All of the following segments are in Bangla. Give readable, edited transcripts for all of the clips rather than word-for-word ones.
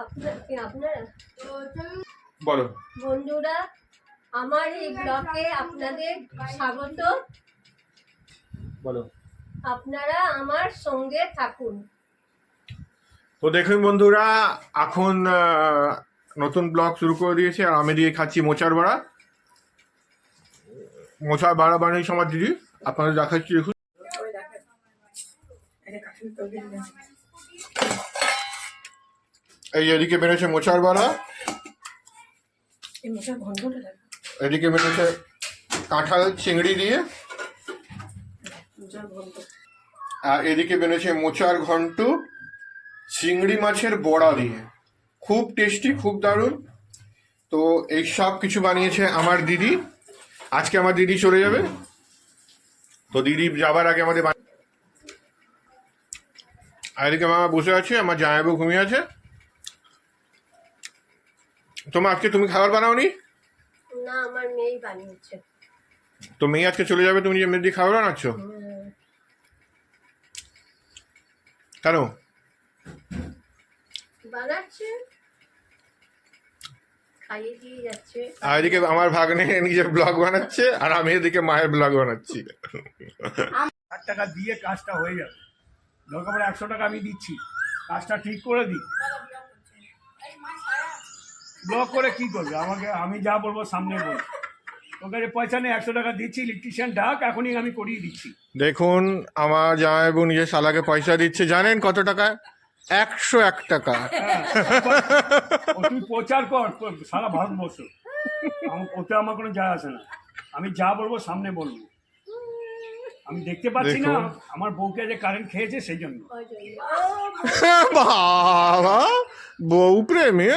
আপনারা বলো বন্ধুরা, আমার এই ব্লগে আপনাদের স্বাগত। বলো। আপনারা আমার সঙ্গে থাকুন। তো দেখুন বন্ধুরা, এখন নতুন ব্লগ শুরু করে দিয়েছে আর আমি দিয়ে খাচ্ছি মোচার বড়া। মোচার বড়া বানিয়েছে আমার দিদি, আপনাদের দেখাচ্ছি দেখুন। এই এদিকে বেরোছে মোচার বড়া, এদিকে বেরোছে কাঁঠাল চিংড়ি দিয়ে, আর এদিকে বেরোছে মোচার ঘন্ট চিংড়ি মাছের বড়া দিয়ে। খুব টেস্টি, খুব দারুণ। তো এই সব কিছু বানিয়েছে আমার দিদি। আজকে আমার দিদি চলে যাবে, তো দিদি যাবার আগে আমাদের আর এদিকে মামা বসে আছে, আমার জামাইবাবু ঘুমিয়ে আছে। তোমার আজকে তুমি খাবার বানাওনি? না, আমার মেয়েই বানিয়েছে। তো মেয়ে আজকে চলে যাবে, তুমি যে মেয়ে দিয়ে খাবার বানাচ্ছ কেন? বানাচ্ছে, খাইয়ে দিয়ে যাচ্ছে। আর এদিকে আমার ভাগ্নে নিজের ব্লগ বানাচ্ছে আর আমি এদিকে মায়ের ব্লগ বানাচ্ছি। 8 টাকা দিয়ে কাজটা হয়ে যাবে, দরকার পড়ে 100 টাকা আমি দিচ্ছি, কাজটা ঠিক করে দিই। ব্লক করে কি করবে আমাকে? আমি যা বলবো সামনে বলবো। তোর কাছে পয়সা নেই, 100 টাকা দিচ্ছি, ইলেকট্রিশিয়ান ডাক, এখনই আমি করিয়ে দিচ্ছি। দেখুন আমার জামাইবাবু নিজের শালাকে পয়সা দিচ্ছে, জানেন কত টাকা? 101 টাকা। তুই প্রচার কর সারা ভারতবর্ষ, ওতে আমার কোনো যায় আসে না। আমি যা বলবো সামনে বলবো। আমি দেখতে পাচ্ছি না আমার বউকে যে কারেন্ট খেয়েছে সেই জন্য। বাবা, বউ প্রেমী।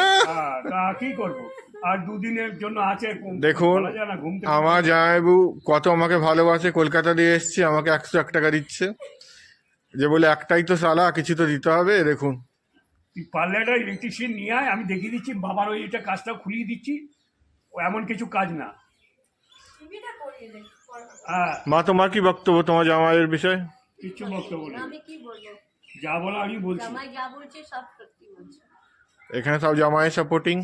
তা কি করবো, আর দুদিনের জন্য আছে। দেখুন আমার জামাইবাবু কত আমাকে ভালোবাসে, কলকাতা দিয়ে এসছে, আমাকে 101 টাকা দিচ্ছে, যে বলে একটাই তো শালা, কিছু তো দিতে হবে। দেখুন তুই পারলে একটা ইলেকট্রিশিয়ান নিয়ে আয়, আমি দেখিয়ে দিচ্ছি। বাবার ওই এটা কাজটা খুলিয়ে দিচ্ছি, ও এমন কিছু কাজ না। মা, তোমার কি বক্তব্য তোমার জামাইয়ের বিষয়ে? কিছু বক্তব্য নেই, আমি কি বলবো, যা বলা আমি বলছি। জামাই যা বলছে সব সত্যি বলছে। এখানে সব জামাই সাপোর্টিং,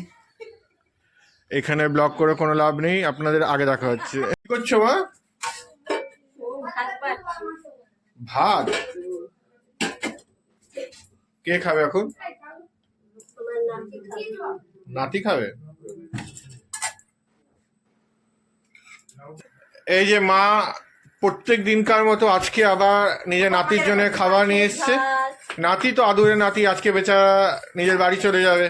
এখানে ব্লগ করে কোনো লাভ নেই। আপনাদের আগে দেখা হচ্ছে। কি করছো মা? ভাত পাচ্ছি। ভাত কে খাবে এখন? তোমার নাতি খাবে। নাতি খাবে। এই যে মা প্রত্যেক দিনকার মতো আজকে আবার নিজের নাতির জন্য খাবার নিয়ে এসছে। নাতি তো আদুরে নাতি, আজকে বেচারা নিজের বাড়ি চলে যাবে।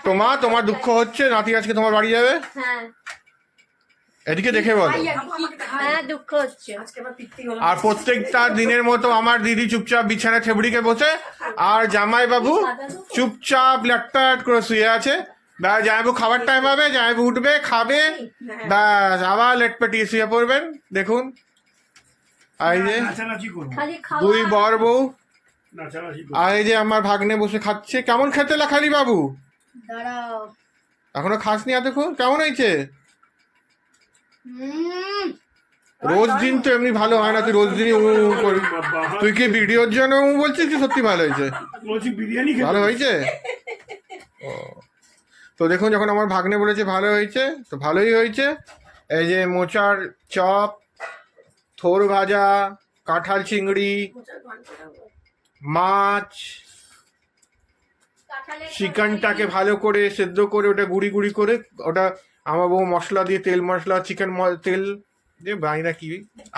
তো মা, তোমার দুঃখ হচ্ছে নাতি আজকে তোমার বাড়ি যাবে? হ্যাঁ, এদিকে দেখে বলো। হ্যাঁ দুঃখ হচ্ছে। আর প্রত্যেকটা দিনের মতো আমার দিদি চুপচাপ বিছানায় ঠেবড়িকে বসে, আর জামাই বাবু চুপচাপ ল্যাটপ্যাট করে শুয়ে আছে। ব্যাস, জামাইবাবু খাবার টাইম হবে, জামাইবাবু উঠবে, খাবে, ব্যাস আবার লেট পেটিয়ে শুয়ে পড়বেন। দেখুন এই যে দুই বর বউ, আর এই যে আমার ভাগ্নে বসে খাচ্ছে। কেমন খেতে খালি বাবু? এখনো খাসনি? দেখুন কেমন হয়েছে। রোজ দিন তো এমনি ভালো হয় না, তুই রোজ দিনই করি। তুই কি ভিডিওর জন্য বলছিস কি সত্যি ভালো হয়েছে? ভালো হয়েছে। তো দেখুন, যখন আমার ভাগ্নে বলেছে ভালো হয়েছে তো ভালোই হয়েছে। এই যে মোচার চপ, থোর ভাজা, কাঁঠাল চিংড়ি, মাছ, চিকেনটাকে ভালো করে সেদ্ধ করে ওটা গুঁড়ি গুঁড়ি করে, ওটা আমার বউ মশলা দিয়ে, তেল মশলা, চিকেন তেল দিয়ে বাইনা কি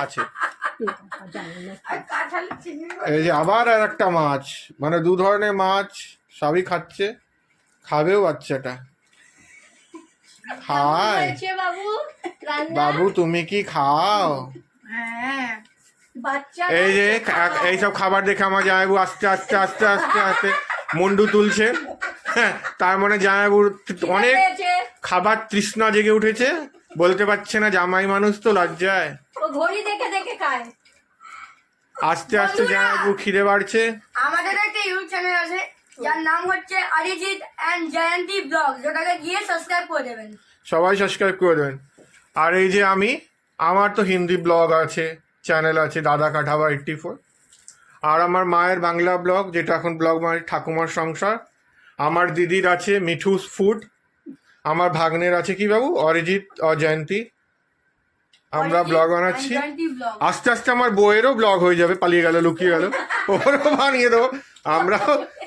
আছে। এই যে আবার আর একটা মাছ, মানে 2 ধরনের মাছ, সবই খাচ্ছে, খাবেও বাচ্চাটা। হাই বাবু, তুমি কি খাও? এই যে এইসব খাবার দেখে আমার জামাইবাবু আস্তে আস্তে আস্তে আস্তে আস্তে মুন্ডু তুলছে। হ্যাঁ, তার মানে জামাইবাবুর অনেক খাবার তৃষ্ণা জেগে উঠেছে, বলতে পারছে না, জামাই মানুষ তো লজ্জায়। ঘড়ি দেখে দেখে খায়। আস্তে আস্তে জামাইবাবু খিদে বাড়ছে। আমাদের একটা ইউটিউব চ্যানেল আছে যার নাম হচ্ছে অরিজিৎ এন্ড জয়ন্তী ব্লগ, যেটাকে গিয়ে সাবস্ক্রাইব করে দেবেন। সবাই সাবস্ক্রাইব করে দেবেন। আর এই যে আমার তো হিন্দি ব্লগ আছে, চ্যানেল আছে, দাদা কাঠাবা 84। আর আমার মায়ের বাংলা ব্লগ, যেটা এখন ব্লগ মানে ঠাকুমার সংসার। আমার দিদির আছে মিঠুস ফুড, আমার ভাগ্নের আছে কি বাবু অরিজিৎ আর জয়ন্তী। আমরা ব্লগ বানাচ্ছি, আস্তে আস্তে আমার বইয়েরও ব্লগ হয়ে যাবে, পালিয়ে গেল লুকিয়ে গেল, ওরও বানিয়ে দেবো। আমরা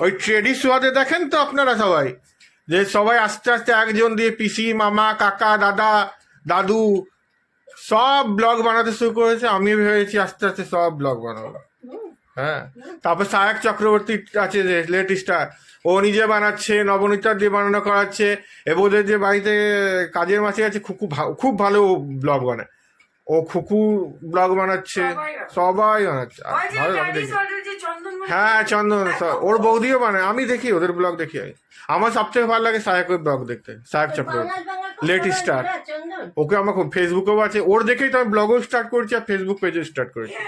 ওই ট্রেডি শোয়াতে দেখেন তো আপনারা সবাই, যে সবাই আস্তে আস্তে একজন দিয়ে পিসি মামা কাকা দাদা দাদু সব ব্লগ বানাতে শুরু করেছে। আমি ভেবেছি আস্তে আস্তে সব ব্লগ বানাবো। হ্যাঁ, তারপর সায়ক চক্রবর্তী আছে যে লেট স্টার, ও নিজে বানাচ্ছে, নবনীতার দিয়ে বানানো করাচ্ছে। এবোদের যে বাড়িতে কাজের মাসে আছে খুকু, খুব ভালো ব্লগ বানায়, ও খুকু ব্লগ বানাচ্ছে, সবাই বানাচ্ছে। আর ভালো লাগে দেখি। হ্যাঁ চন্দন, ওর বৌদিও বানায়, আমি দেখি ওদের ব্লগ দেখি। আমার সবথেকে ভালো লাগে সায়কের ব্লগ দেখতে, সায়ক চক্রবর্তী লেট স্টার। ওকে আমার খুব, ফেসবুকেও আছে, ওর দেখেই তো আমি ব্লগও স্টার্ট করেছি আর ফেসবুক পেজও স্টার্ট করেছি।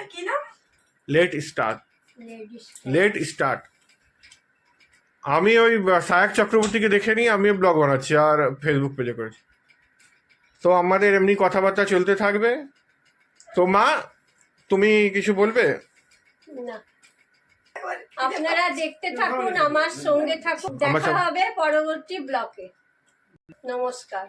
Let start, let start. আমি ওই সায়ক চক্রবর্তীকে দেখে নিই, আমিও ব্লগ বানাচ্ছি আর ফেসবুক পেজে করেছি। তো আমাদের এমনি কথাবার্তা চলতে থাকবে। তো মা তুমি কিছু বলবে? না, আপনারা দেখতে থাকুন, আমার সঙ্গে থাকুন, দেখা হবে পরবর্তী ব্লকে। নমস্কার।